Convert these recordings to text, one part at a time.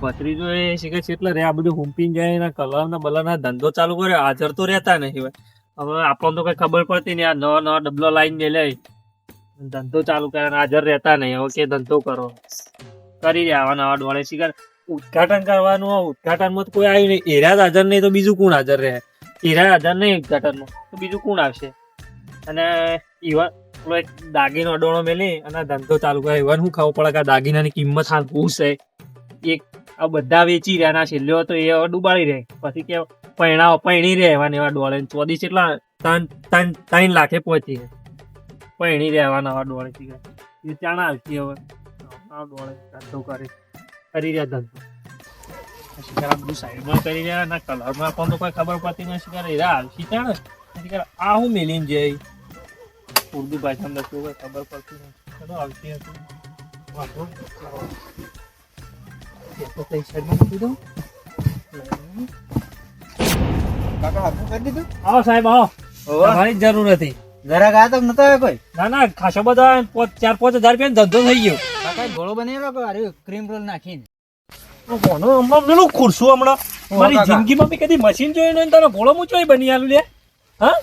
ભત્રીજો એ શીખે છે એટલે રે આ બધું હુંપીને જાય ને કલર ના બલર ના ધંધો ચાલુ કર્યો. હાજર તો રહેતા નહીં હવે આપણને તો કઈ ખબર પડતી નહીં. આ નવા નવા ડબલો લાઈન લે ધંધો ચાલુ કરે હાજર રહેતા નહીં. હવે કે ધંધો કરો કરી રહ્યા નવા ડોળે શીખર ઉદઘાટન કરવાનું. ઉદઘાટન માં કોઈ આવ્યું નહીં. એરા હાજર નહીં તો બીજું કોણ હાજર રહે? એરા હાજર નહીં ઉદઘાટન માં તો બીજું કોણ આવશે? અને ઈવન એક દાગીનો અડોણો મેલી અને ધંધો ચાલુ કરે. ઈવન શું ખબર પડે કે આ દાગીનાની કિંમત હાલ શું છે? એક આ બધા વેચી રહ્યા ના છેલ્લો તો એ ડૂબાડી રહે. પછી કે પૈણી રહે એવા ને એવા ડોળે ચોદી એટલા 3 લાખે પહોંચી પૈણી રહેવાના આવા ડોળે એ ચાણા આવતી. હવે ડોળે ધંધો કરી રહ્યા ધંધો શિકાર બધું સાઈડમાં કરી રહ્યા ના કલરમાં પણ તો કોઈ ખબર પડતી નથી. શિકાર એરા આવશી ચાણે શિકાર આ હું મેલીને જઈ ઉર્દુ ભાષામાં લખવું કોઈ ખબર પડતી નથી. ચલો આવતી હતી આવો સાહેબ આવો. તમારી જ જરૂર હતી. ઘરે ગયા તો નતો કોઈ? ના ના ખાસો બધા 4-5 હજાર રૂપિયા ધંધો થઈ ગયો. કાકા ગોળો બનેલો ક્રીમ રોલ નાખીને હમણાં ખુરશું હમણાં મારી જિંદગીમાં બી કદી મશીન જોયું નહીં. તને ઘોડો મૂચો બની આલું લે. હા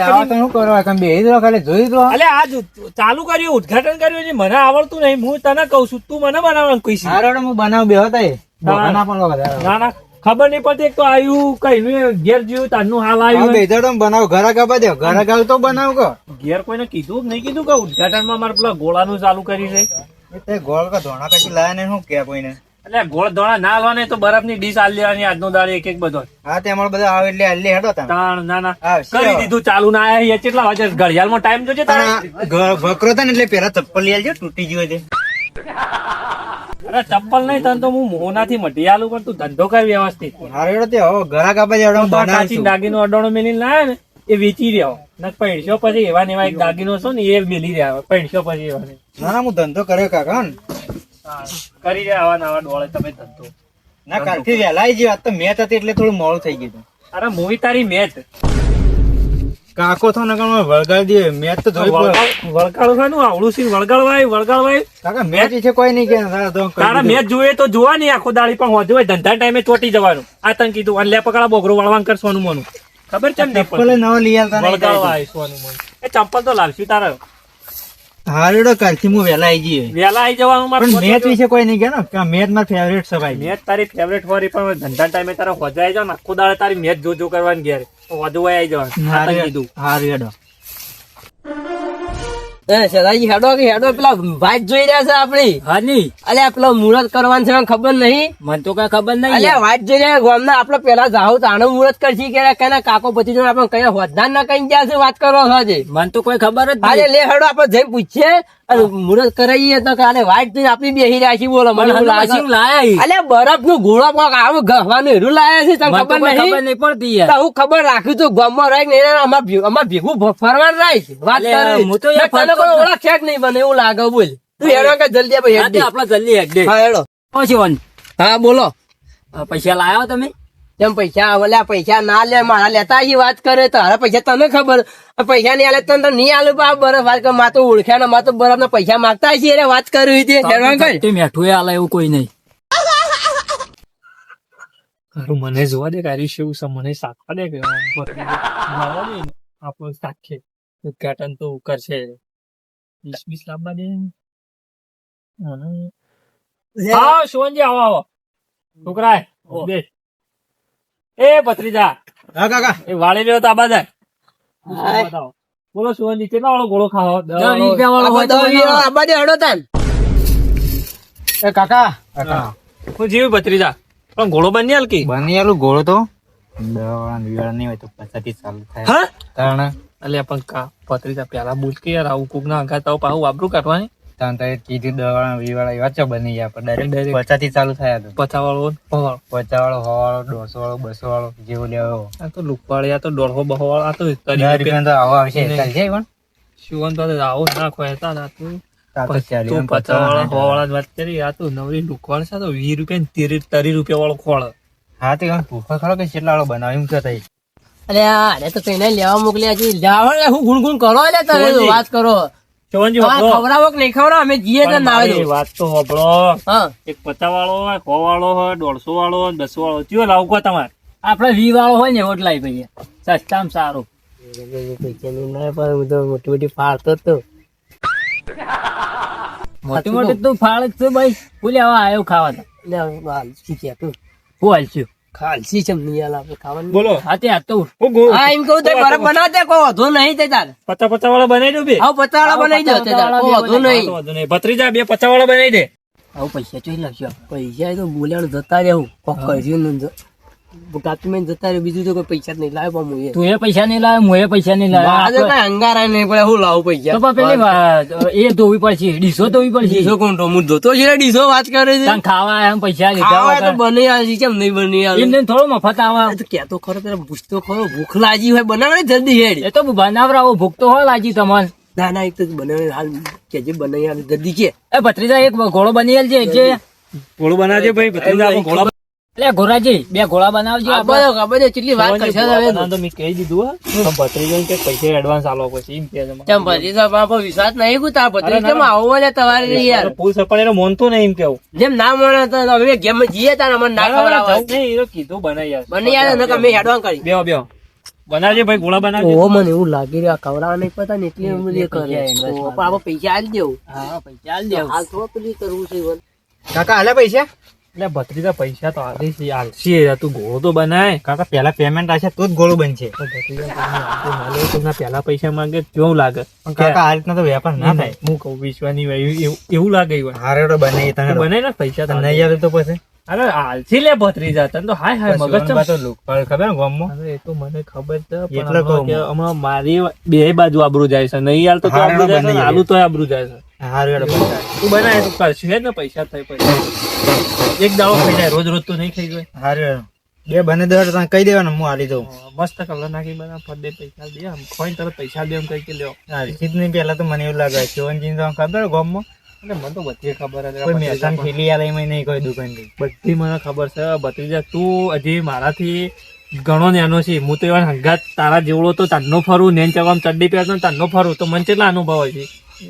શું કરવા બે ખાલી જોઈ દો. અલે આજ ચાલુ કર્યું ઉદઘાટન કર્યું છે. મને આવડતું નહીં. હું તને કઉ છું તું મને બનાવવાનું કહીશ. હું બનાવ બે હતા ના ના ખબર નહીં પડતી. એક તો આવ્યું કઈ ઘેર જોયું તારનું હાલ આવ્યું બનાવ ઘરે ગાવા દે. ઘરે ગાવ તો બનાવ કો ઘેર કોઈને કીધું નહીં કીધું કે ઉદઘાટન માં મારે પેલા ગોળાનું ચાલુ કરી છે. ગોળ કા ધોણા પછી લાયા ને શું કે કોઈને? એટલે ગોળ ધોણા ના લો ને તો બરફ ની ડીશ આલ લેવાની આજનો દાડે એક એક બધો. હા તે અમારે બધા આવે એટલે આલી હેડો ના ના કરી દીધું ચાલુ ના આયા. કેટલા વાગે ઘડિયાળ માં ટાઈમ જોજે તારે. વકરો था ને એટલે પેલા ચપ્પલ લઈ આવજો તૂટી ગયો છે. અરે ચપ્પલ નહીં તને તો હું મોહનાથી મઢી આલું પણ તું ધંધો કર વ્યવસ્થિત. હારે તે હો ઘરા કાપા જેવડો બનાવશું. દાગીનો અડોણો મેલીને લાયા ને એ વેચી રહ્યો ને 500 પછી એવા ને એવા એક દાગીનો છો ને એ મેલી રહ્યા 500 પછી એવા. ના હું ધંધો કર્યો કાકા કરી રહ્યા આવા નવા ડોળે તમે ધંધો. ના કાલથી વહેલા આવી ગયો. આજ તો મેચ હતી એટલે થોડું મોડું થઈ ગયું. અરે મૂવી તારી મેચ કાકો તો નકર વળગાડી દે. મેચ તો વળગાડવાનું આવડું છે. વળગાડવાય કાકા મેચ છે કોઈ નહીં કે તારા મેચ જોઈએ તો જોવા નહીં આખો દાડી પણ હોજો હોય ધંધા ટાઈમે ચોટી જવાનું. આ તને કીધું અને લે પકડા બોગરો વાળવાનું કરવાનું મનું ખબર છે ને? ચપ્પલ નવો લઈ આવતા વળગાડવા આવીશું મન. એ ચંપલ તો લાવશું તારા. હારેડો કાલથી હું વહેલા આવી જઈએ. વહેલા આવી જવાનું. મેચ વિશે કોઈ નહીં કે મેચ મારી ફેવરેટ છે ભાઈ. મેચ તારી ફેવરેટ હોરી પણ ધંધા ટાઈમે તારા હોજા આવી જાવ આખો દાડે તારી મેચ જો કરવાની ઘેર હોજો આવી જવાનું કીધું. હારેડો સદાજી હેડો કે હેડો પેલા વાત જોઈ રહ્યા છે આપડી. હા નહીં અલ્યા પેલો મુહૂર્ત કરવાનું છે ખબર નહીં? મને તો કઈ ખબર નહીં. અલ્યા વાત જોઈ રહ્યા ગામના આપડે પેલા જાવ તાનો મુહૂર્ત કરશી કે કઈ કાકો પછી જો આપડે કઈ હોદાન ના કઈ ગયા છે વાત કરો છે. મને તો કોઈ ખબર જ અરે લે હેડો આપડે જઈને પૂછીએ અને મુહૂર્ત કરાવીએ તો કાલે વાટ જોઈને આપડી બેહી રહ્યા છીએ. બોલો મને લાયા અલ્યા બરફ નું ઘોડો કોક આવું ગહવાનું હેરું લાયા છે તને ખબર નહીં પડતી. હું ખબર રાખ્યું તું ગામમાં રહી નહીં અમાર ભેગું ફરવાનું રાખ વાત કરે ઓળખ છે નહીં બને એવું લાગે. બોલ તું હેડો કે જલ્દી આપડે જલ્દી હેડ. હા હેડો. હા બોલો પૈસા લાયા તમે? એમ પૈસા ઓલા પૈસા ના લે મારા લેતા વાત કરે તારા પૈસા તને ખબર. પૈસા નહીં આલે તને નહીં આલે બરફ વાત કર. માં તો ઓળખ્યા ને માં તો બરફ ના પૈસા માંગતા છે એટલે વાત કરવી હતી. મેઠું આલે એવું કોઈ નહીં. મને જોવા દે કાર્ય શું છે. મને સાખવા દે કે આપણું સાખે ઉદઘાટન તો કરશે 20 લાવવા દે. હા શિવનજી આવો આવો છોકરા બે. એ ભત્રીજા હા કાકા એ વાળી રહ્યો તો આ બધા બોલો શિવનજી કેટલા વાળો ગોળો ખાવો? 10 રૂપિયા વાળો હોય તો હેડો તાન. એ કાકા હું જીવ ભત્રીજા પણ ઘોડો બની હલકી બની આલું ગોળો તો દવા નહીં હોય તો 50 થી ચાલુ થાય. હા કારણ અલ્યા પણ ભત્રીજા પેલા બોલ કે યાર આવું કોક ના અંગાત આવું પાછું વાપરું કાઢવાની. કીધું દવા વીવાળા એવા ચો બની ગયા પણ ડાયરેક્ટ 50 થી ચાલુ થાય. 50 વાળો 50 વાળો 100 વાળો 150 વાળો 200 વાળો જેવો લેવો. આ તો લુકવાળી આ તો 150 વાળો આ તો 10 રૂપિયા તો આવો આવશે. ચાલશે પણ શિવન તો આવો ના ખોયતા ના તું 50 વાળા 100 વાળા જ વાત કરી. આ તો નવરી લુકવાળ છે તો 20 રૂપિયા 30 રૂપિયા વાળો ખોળ. હા તે ભૂખા ખરો કે કેટલા વાળો બનાવ એમ કે થઈ. અરે તો કઈ લેવા મોકલ્યા છે. હું ગુણગુણ કરો એટલે તમે વાત કરો. ચવનજી હા, હોભળો. ખવડાવો કે નહીં ખવડાવો અમે જઈએ તો પણ ના આવે મારી તો. વાત તો હોભળો. હા એક 50 વાળો હોય, 100 વાળો હોય, 150 વાળો હોય, 200 વાળો ચિયો લાવું કહો તમારે? આપડે 20 વાળો હોય ને એવો જ લાવી ભાઈ સસ્તામાં સારું. પૈસાનું ના પણ હું તો મોટી મોટી ફાળતો જ તો. મોટી મોટી તું ફાળ જ છે ભાઈ. બોલે હવે આવ્યો ખાવા તો લે, હવે હાલસી છે તું. હું હાલશું. હાલસી છે નહીં હાલ આપણે ખાવાનું. બોલો. હા તે આ તો હું ગો- હા એમ કહું તો બરફ બનાવ દે કોઈ વાંધો નહીં તે તાર. 50 વાળા બનાવી દો બે. આવ પચાસ વાળા બનાવી દો તે તાર કોઈ વાંધો નહીં. તો વાંધો નહીં. ભત્રીજા બે 50 વાળા બનાવી દે. આવું પૈસા ચોઈ લાવશું આપણે. પૈસા એ તો બોલ્યાનું જતા રહેવું કોક કર્યું ને કાચું જતા રહ્યું બીજું તો કોઈ પૈસા જ નહીં લાવે પણ હું એ. તું એ પૈસા નહીં લાવે હું એ પૈસા નહીં લાવે. મારે કઈ અંગારા નહીં પડે હું લાવું પૈસા. તો પણ પેલી એ ધોવી પડશે ડીશો ધોવી પડશે. ડીસો કોણ તો હું ધોતો છે ડીસો વાત કરે છે. તાન ખાવા એમ પૈસા લીધા ખાવા તો વગર. બની આવે કેમ નહીં બની આવે. એમને થોડો મફત આવે. તો ક્યાં તો ખરો પેલા પૂછતો ખરો ભૂખ લાગી હોય બનાવે જલ્દી હેડ. એ તો બનાવરાવો ભૂખ તો હોય લાગી તમને. ના ના એક તો બનાવે હાલ કેજે બનાવી આવે જલ્દી કે. એ ભત્રીજા એક ઘોડો બની આલજે જે ગોળું બનાવજે ભાઈ. ભત્રીજા આપણે ગોળા એટલે ઘોરાજી 2 ઘોડા બનાવજો આપણે. ખબર છે કેટલી વાત કરશે હવે. બનાવવાનું તો મેં કહી દીધું હો. પણ ભત્રીજાને કે પૈસા એડવાન્સ આલો પછી એમ કહે છે મને. તેમ ભત્રી સાહેબ બાપા વિશ્વાસ નહીં કુતા ભત્રી કેમ આવો ને તમારે યાર. પૂછ પણ એનો મોનતો નહીં એમ કેવું. જેમ ના મળે તો અમે ગેમ જઈએ તાર અમને ના ખબર આવે. જવું નહીં, એ તો કીધું બનાવી યાર. બની યાર ને અમે હેડવાન કરી. બેહો બેહો. બનાવજે ભાઈ ગોળા બનાવજે. ઓહો મને એવું લાગી રહ્યું આ ખવડાવવા નહીં પતા ને એટલે એમ બધું કરે. પૈસા invest ઓહો, પણ આપણે પૈસા આલી દેવું. હા પૈસા આલ દેવું. હાલ થોડું પેલું કરવું છે બોલ. કાકા હાલે પૈસા એટલે ભત્રીજા પૈસા તો આલે છે આલસી. તું ગોળો તો બનાય. કાકા પેલા પેમેન્ટ આવશે તો જ ગોળું બનશે. તો ભત્રીજા તમને આપતું ના લે તો ના પહેલા પૈસા માંગે કેવું લાગે? પણ કાકા આ રીતના તો વેપાર ના થાય. હું કહું વિશ્વાની હોય એવું લાગે એવું. હારે તો બનાવી તમે બનાય ને પૈસા તો નહીં આવે તો પછી અરે આલસી લે ભત્રીજા તને તો હાય હાય મગજ ચમ. તો લુકવાળ ખબર ને ગામમાં અરે એ તો મને ખબર છે પણ એટલે કહું હમણાં કે હમણાં મારી બે બાજુ આબરૂ જાય છે. નહીં હાલ તો હારે આબરૂ જાય છે, બની હાલું તોય આબરૂ જાય છે. હારે તું બનાય તો કરશું હે ને પૈસા થાય પૈસા. એક દાડો ખાઈ જાય રોજ રોજ તો નહીં ખાઈ જાય. હારે બે બને દે તમે કહી દેવાનું હું હાલી દઉં. મસ્ત કલર નાખી બના ફટ દે પૈસા દે આમ ખોઈને તરત પૈસા દે એમ કઈ કે લ્યો. સીધની પેલા તો મને એવું લાગે ચિવનજી તો ખબર ગામમાં એટલે મને તો બધી ખબર હતી. કોઈ મહેસાન ફેલી આલે એમાં નહીં કોઈ દુકાન થી. બધી મને ખબર છે ભત્રીજા. તું હજી મારાથી ઘણો નાનો છે. હું તો એવા હંગાત તારા જેવડો તો તારનો ફરું નેન ચગામ ચડ્ડી પહેરતો તારનો ફરું તો મને કેટલા અનુભવ હશે.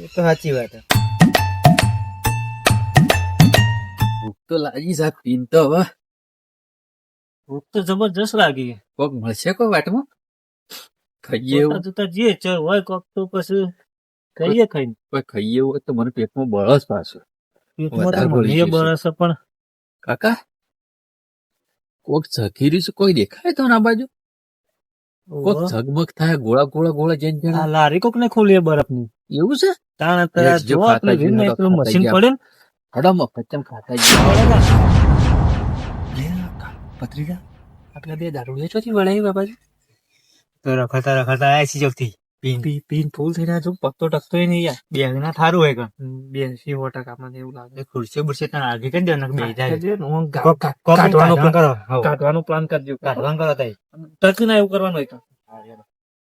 એ તો સાચી વાત છે. ભૂખ તો લાગી સાહેબ પીન તો હવે ભૂખ તો જબરજસ્ત લાગી. કોક મળશે કોઈ વાટમાં ખાઈએ એવું. જોતા જોતા જે ચર હોય કોક તો પછી કહીએ ખાઈને. કોઈ ખાઈએ એવું હોય તો મને પેટમાં બળસ પાછું. પેટમાં તો વધારે મને બળી જશે. બરસ પણ કાકા કોક ઝઘીરી છે કોઈ દેખાય તો ના બાજુ કોક ઝગમગ થાય ગોળા ગોળા ગોળા જેન આ લારી કોક ને ખોલીએ બરફ ની એવું છે. તાણ અત્યારે જે જો ખાતા આપણે જીવને તો પેલું ખાતા મશીન ગયા. પડે ને હડામાં પચમ ખાતા જઈએ. ભત્રીજા આપડે બે દારૂડિયા ચોથી વળાવી બાબાજી. તો રખડતા રખડતા આયા છીએ ચોકથી પીન પીન ફૂલ થઈ રહ્યા જો પત્તો ટકતો નહીં યાર. બે ના થારું હોય કણ 82% મને એવું લાગે. ખુરશી બુરશી તને આગળ કરી દેવાનું બે જાય હું કાઢવાનું કરો કાઢવાનું પ્લાન કરજો. કાઢવાનું કરો તઈ ટક ના એવું કરવાનું હોય.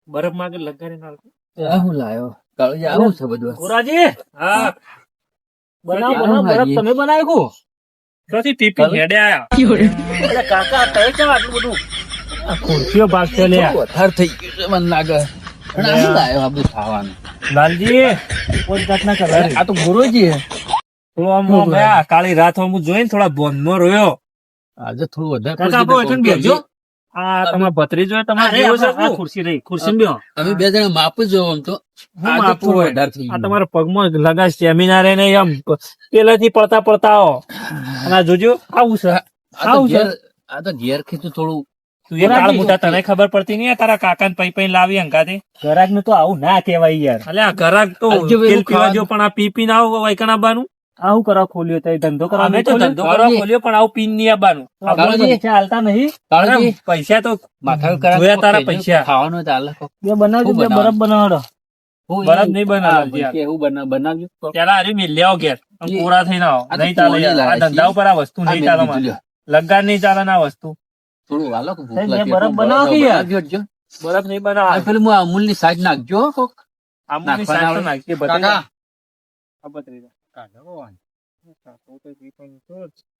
બરફ માં આગળ લગાડી નાખો. આ હું લાયો કાળજી આવું છે બધું. ગોરાજી હા બનાવ બનાવ બરફ તમે બનાવ્યો ક્યાંથી ટીપી હેડે આયા. અરે કાકા તય કેમ આટલું બધું આ ખુરશીઓ ભાગ છે લે. વધારે થઈ ગયું છે મને લાગે. પણ આ શું લાયો આ બધું ખાવાનું. લાલજી કોઈ જાતના કલર આ તો ગુરુજી થોડો આમ આ કાળી રાત હું જોઈને થોડા બોનમાં રોયો. આજે થોડું વધારે કાકા આપો એટલે બેસજો. આ તમારા ભત્રીજો તમારે જેવો છે આ ખુરશી રહી ખુરશી બેહો. અમે બે જણા માપ જ જોવો આમ તો હું આજે માપું થોડું હોય. વધારે થઈ આ ગયું. તમારા પગમાં લગા સ્ટેમિના રે ને આમ પેલેથી પડતા પડતા આવો. અને આ જોજો આવું છે આ તો આવું છે. આ તો ઘેર ખીચું થોડું તું એ કાળ મોટા તને ખબર પડતી નહીં તારા કાકા પૈ પૈ લાવી અંકાથી. ઘરાક નું તો આવું ના કહેવાય યાર. એટલે આ ઘરાક તો આજે એવું તેલ પીવા ખાવાનું. જો પણ આ પી પીને આવું વૈકણ આવવાનું. આવું કરવા ખોલ્યો તો ધંધો અમે તો ધંધો કરવા ખોલ્યો પણ આવું પીન નહીં આવવાનું. ચાલતા નહીં કાળજી પૈસા તો માથા કરા જોયા તારા પૈસા. ખાવાનું ચાલે બે બનાવજો બે બરફ બનાવડો. બરફ નહીં બનાવવાનો બનાવજો કેવું બનાવજો પેલા હારી મિલ લેવો ઘેર આમ કોરા થઈને આવો. આ તો નહીં ચાલે કોરી યાર. આ લાવે ધંધા ઉપર આ વસ્તુ નહીં ચાલે મારે. લગાડ નહીં ચાલે ને આ વસ્તુ. થોડું હાલો કે ભૂખ સાહેબ, લાગી. બે બરફ બનાવો કે યાર? બનાવજો. બરફ નહીં આ બનાવ. પેલું હું અમૂલ ની સાઈડ નાખજો કોક. આમની નાખવાના સાઈડ તો આવે. નાખીએ કાકા આ બત્રીજા.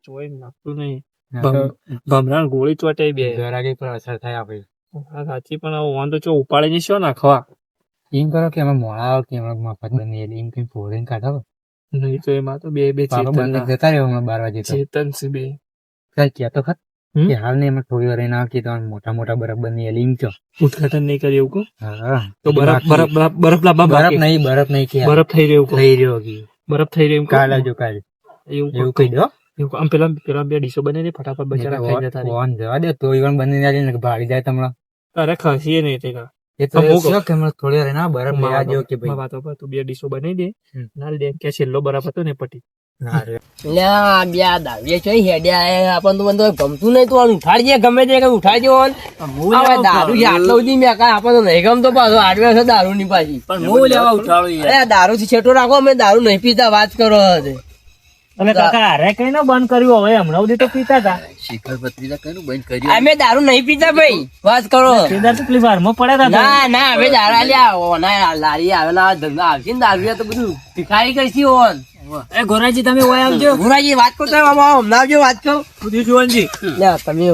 જોઈ નાખતું નહીં. ભમરાણ ગોળી ચોટે બે. ઘરાકી પર અસર થાય આપડે આ સાચી પણ આ વાંધો ચો ઉપાડી ને શું નાખવા. એમ કરો કે અમે મોડા આવો કે અમે મફત બની એટલે એમ કઈ ફોડીને કાઢો નહીં તો એમાં તો બે પાપા બંને ચેતન જતા રહ્યો હમણાં 12 વાગે તો ચેતન છે બે કઈ કહેતો ખત હમ? કે હાલ ને એમાં થોડી વાર એના કે તમારે મોટા મોટા બરફ બની એટલે એમ કહો ઉદઘાટન નહીં કર્યું એવું કહું? હા તો બરફ લાવવા બરફ બાકી. નહીં કે બરફ થઈ રહ્યું કહું. થઈ રહ્યો કે બરફ થઈ રહ્યું કહું. કાલ આવજો કાલ એવું એવું કહી દો એવું કહું. આમ પેલા બે ડીશો બને ને ફટાફટ બચારા ખાઈ જતા રહે. ફોન જવા દે તો ઈવન બની જાય ને ભાગી જાય તમને અરે ખસીએ નહીં તે કા. એ તો અમુક- શું કે હમણાં થોડી વાર ના બરફ લેવા જેવો કે ભાઈ વાતો પર તું બે ડીશો બનાવી દે હમ. ના દે કે છેલ્લો બરફ હતો ને પટી. ના રે. એટલે આ બે આ દારૂએ ચોઈ હેડ્યા આપણને તો બધું ગમતું નહીં તો આને ઉઠાડજે ગમે તે કઈ ઉઠાડજો આને. આ દારૂ છે આટલો સુધી મેં કાંઈ આપણને નહીં ગમતો પાછો આડવે છે દારૂ ની પાછી પણ હું લેવા ઉઠાડું અરે દારૂ થી છેટો રાખો અમે દારૂ નહીં પીતા વાત કરો હવે. અને કાકા હારે કઈ ના બંધ કર્યું હવે હમણાં સુધી તો પીતા હતા. શિખર પત્રીજા કયું બંધ કર્યું અમે દારૂ નહીં પીતા ભાઈ વાત કરો. કેદાર તો પેલી વારમાં પડ્યા હતા. ના ના હવે દારૂ લ્યા ઓના લારી આવે ના ધંધા આવશે ને દારૂ તો બધું ભિખારી કરશી ઓન. એ ગોરાજી તમે ઓય આવજો. ગુરાજી વાત કરો તમે હમણાં આવજો વાત કરો. બુદ્ધિ જુવાનજી. લ્યા તમે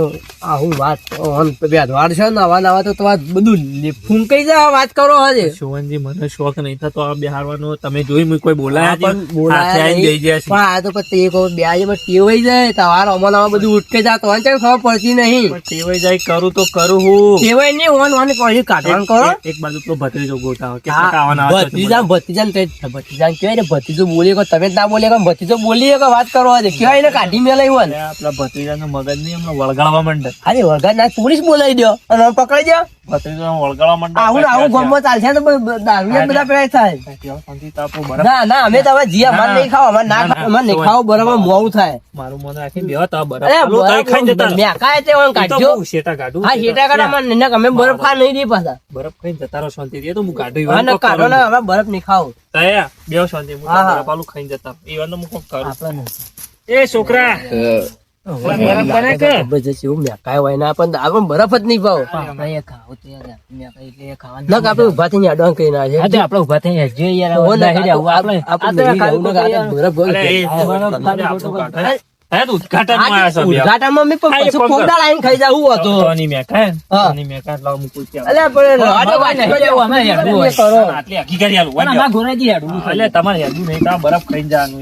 આ હું વાત કરો ઓન બે અધવાડ છે નવા નવા તો તમારે બધું ફૂંકાઈ જાય વાત કરો હજે. જુવાનજી મને શોખ નહીં થતો આ બિહારવાનો. તમે જોઈ મેં કોઈ બોલાયા પણ છે? બોલાયા હાથે આવીને નહીં. બેસી ગયા છે. પણ આ તો પછી એક બે આજે ટેવાઈ જાય તમારે અમારા બધું ઉઠકે જાતો હોય છે ખબર પડતી નહીં. પણ ટેવાઈ જાય કરું તો કરું હું. ટેવાય નહીં ઓન કોઈ કાઢવાનું કરો. એક બાજુ તો ભત્રીજો ગોટાવો કે હા, કાકા આવવાના આવે છે તો ભત્રીજાને કહેવાય ને ભત્રીજો બોલીએ કે તમે જ ના બોલીએ કે ભત્રીજો બોલીએ કે વાત કરો હજે કહેવાય ને કાઢી મેલાઈ હોય ને. અરે આપણા ભત્રીજાનું મગજ નહીં હમણાં વળગાડવા માંડે. અરે વરગાડ ના પોલીસ બોલાવી દો અને આમ પકડી દો. ભત્રીજો વળગાડવા માંડે. આવું આવું ગમો ચાલશે ને તો દારૂ બધા પેલા થાય. શાંતિ તો આપણું બરાબર. ના ના અમે તો હવે જી અમારે નહીં ખાવ અમારે ના ખાવ અમારે નહીં ખાવ બરાબર મોવું થાય. મારું મન રાખીને બેહો તો આ બરફ અરે પેલું તાઈ ખાઈને જતા રહો. મેં કાંઈ તે ઓન એ તો કાઢજો. હું શેટા કાઢું. હા શેટા કાઢો અમારે નહીં અમે બરફ ખા નહીં દે પાછા. બરફ ખાઈને જતા રહો શાંતિથી. એ તો હું કાઢું. હા ઈવન ને કોક કાઢો કરું. ને હવે બરફ નહીં ખાવ. તયા, બેહો શાંતિ. હું તો હા, હા. બરફ આલું ખાઈને જતા રહો. ઈવન તો હું કોક કરું. આપણે એ છોકરા બરફ બને કે? જબરજસ્ત એવું મેકાય હોય ને આપણને આપણને બરફ જ નહીં ભાવ. ના કે આપણે ઉભા થઈને અડવાન કરી ના છે. આપણે ઉભા થઈ યાર. ઓહો ને આપણે નહીં રહેવું ને કે આપણે બરફ અરે, એ ગળ્યું. હે તો ઉદ્ઘાટનમાં આવ્યા છો બે. ઉદ્ઘાટનમાં મેં પણ હા, એ પછી પણ કોકડા લાઈન ખાઈ જાવું હતો. તોની મેકા, હા. તોની મેકા લાવ મૂકું ત્યાં. અલ્યા પણ આડો વાત નહીં, કરો. અમારે હેડવું હોય. કરો. આટલી આખી કરી આલું. એટલે તમારે હેડવું નહીં તો આ બરફ ખાઈને જવાનું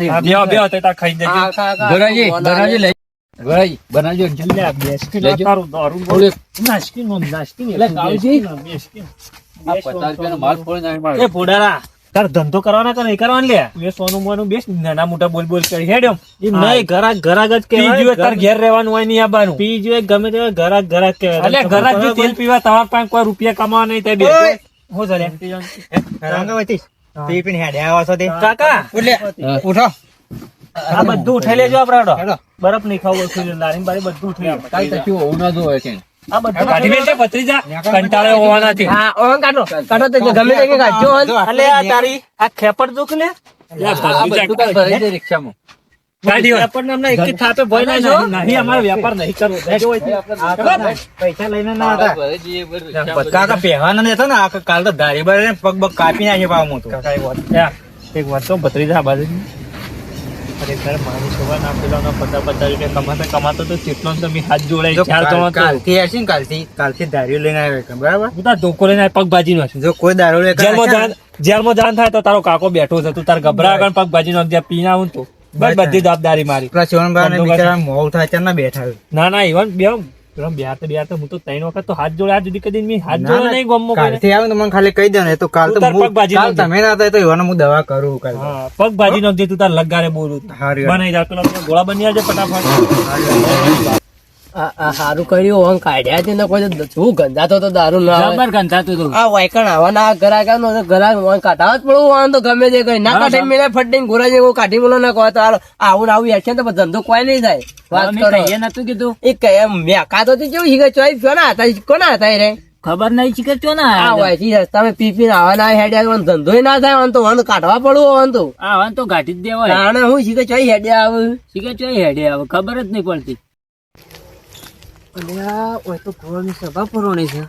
યાર. બેહો, બેહો, તો તાર ખાઈને જજો. હા, ખા, ખા. ગોરાજી ગોરાજી લઈ ગોરાજી બનાવજો ને. એટલે આ બેસકી લેજો. ના તારું દારૂ બોલ. ઓલે નાસકી નો, નાસકી ને. એટલે કાળુજી? બેસકી. આ 50 રૂપિયાનો માલ ફોડી નાખી મારે. એ ફોડારા, તાર ધંધો કરવાના કે નહીં કરવાનો લે? બે સોનું મોનું બેસ, નાના મોટા બોલ બોલ કરી હેડ એમ. નહીં, ઘરાક જ કહેવાય. પી તાર ઘેર રહેવાનું હોય નહીં આવવાનું. પી જોઈએ ગમે તે ઘરાક કહેવાય. એટલે ઘરાક જો તેલ પીવા તમારા પાસે કોઈ રૂપિયા કમાવા નહીં તે બે. હું ચાલે? કાકા, ઉઠો આ બધું ઉઠાઈ લેજો આપડે. બરફ નહીં ખાવું હોય, લારી બારી બધું ઉઠાઈ લેજો. કાલ તકી હોવું ના જોવે કે આ બધું કાઢી મેલજે ભત્રીજા. કંટાળે હોવાના નથી. હા, ઓન કાઢો. કાઢો તો ગમે તે કે કાઢજો ઓન. અલે આ તારી આ ખેપડ દુખ લે. આ બધું કાલ ભરાઈ જાય રિક્ષામાં. કાઢી હોય. ખેપડને અમને એક જ થાપે ભય ના જો. નહીં, અમારે વ્યાપાર નહીં કરવો. બેજો હોય. પૈસા લઈને ના હતા. ભરાઈ જઈએ બરાબર રિક્ષામાં. કાકા પહેવાના નતો ને આ કાલ તો ધારી બારી પગ પગ કાપી નાખે પાવ મોટું કાકા એક વાત. યા, એક વાત તો ભત્રીજા આ બાજુ. ખરેખર મારી છોકરા ના પેલા 50 રૂપિયા કમાતો તો કેટલો ને તમે હાથ જોડાય ચાર તો કાલથી હશે ને કાલથી દારૂ લઈને આવ્યો બરાબર હું તાર ધોકો લઈને પગ ભાજી નો જો કોઈ દારૂ લે જેલમાં જાન થાય તો તારો કાકો બેઠો છે તું તાર ગભરા આગળ પગ ભાજી નો જ્યાં પીના આવું તો બસ બધી જવાબદારી મારી. બિચારા મોલ થાય ત્યાં બેઠા ના ના ઇવન બે બિહાર તો હું તો 3 વખત તો હાથ જોડે આજ સુધી કદી મેં હાથ જોડે નહીં ગમો કાલથી આવે તો મને ખાલી કહી દે ને તો કાલ તો તું તાર પગ ભાજી કાલ નાખજે. તમે ના થાય તો એવાનો હું દવા કરું કાલ હા પગ ભાજી નો તું તાર લગારે બોલું હારી બનાવી જા પેલા ગોળા બની આવજે ફટાફટ. આ સારું કર્યું ઓન કાઢ્યા છે ને કોઈ શું ગંધાતો તો દારૂ ના આવે. આ વાયકણ આવવાના ઘરાક નો ઘરાક ઓન કાઢવા જ પડવું ઓન તો ગમે તે કઈ ના કાઢી મેળે ફટ ગોરા જેવો કાઢી મેલો ના કહો તો આવું આવું એક્શન તો ધંધો કોઈ નહીં થાય. વાત કરો નતું કીધું એ કઈ મેકાતો તો કેવું શીખે ચોઈ કોના હતા કોના હતા રે ખબર નહીં શીખે છો ને આ હોય તમે પી આવવાના હેડ્યા ધંધો ના થાય ઓન તો ઓન કાઢવા પડવું ઓન તો આ તો ગાંઠી જ દેવાય જાણે હું શીખે ચોઈ હેડ્યા આવે શીખે છો હેડે હવે ખબર જ નહીં પડતી. અલ્યા ઓય તો ઘોડાની સભા પરોણી છે.